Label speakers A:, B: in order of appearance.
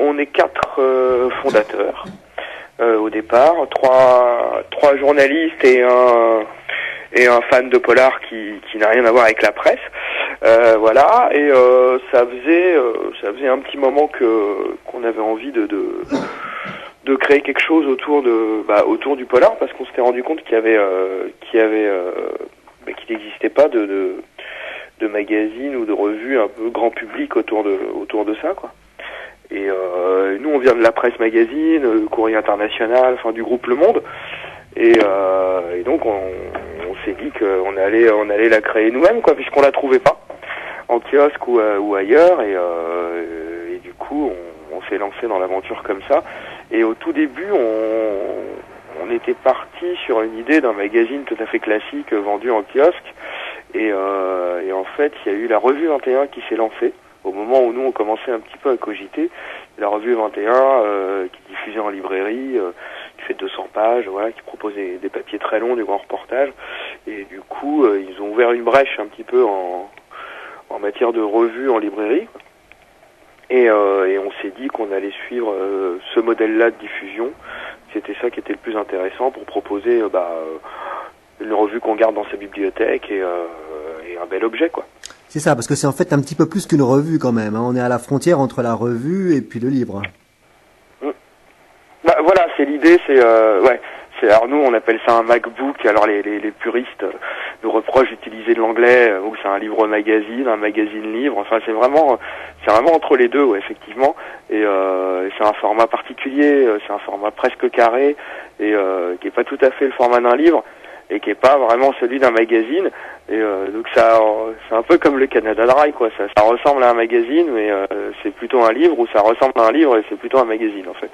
A: On est 4 fondateurs au départ, trois journalistes et un fan de polar qui n'a rien à voir avec la presse. Voilà, et ça faisait un petit moment qu'on avait envie de créer quelque chose autour du polar, parce qu'on s'était rendu compte qu'il n'existait pas de magazines ou de revues un peu grand public autour de ça, quoi. Et nous, on vient de la presse magazine, Courrier International, enfin du groupe Le Monde, et donc on s'est dit qu'on allait la créer nous-mêmes, quoi, puisqu'on la trouvait pas en kiosque ou ailleurs, et du coup on s'est lancé dans l'aventure comme ça. Et au tout début, on était parti sur une idée d'un magazine tout à fait classique vendu en kiosque, et en fait il y a eu la revue 21 qui s'est lancée au moment où nous on commençait un petit peu à cogiter. La revue 21 qui diffusait en librairie, qui fait 200 pages, voilà, qui propose des papiers très longs, des grands reportages, et du coup ils ont ouvert une brèche un petit peu en matière de revue en librairie, et on s'est dit qu'on allait suivre ce modèle-là de diffusion. C'était ça qui était le plus intéressant pour proposer une revue qu'on garde dans sa bibliothèque et un bel objet, quoi.
B: C'est ça, parce que c'est en fait un petit peu plus qu'une revue quand même, hein. On est à la frontière entre la revue et puis le livre.
A: Bah, voilà, c'est l'idée, alors nous on appelle ça un MacBook. Alors les puristes nous reprochent d'utiliser de l'anglais, ou c'est un livre magazine, un magazine livre. Enfin c'est vraiment entre les deux, ouais, effectivement. Et c'est un format particulier, c'est un format presque carré, et qui est pas tout à fait le format d'un livre, et qui est pas vraiment celui d'un magazine. Et donc c'est un peu comme le Canada Dry, quoi. Ça ressemble à un magazine, mais c'est plutôt un livre, ou ça ressemble à un livre et c'est plutôt un magazine, en fait.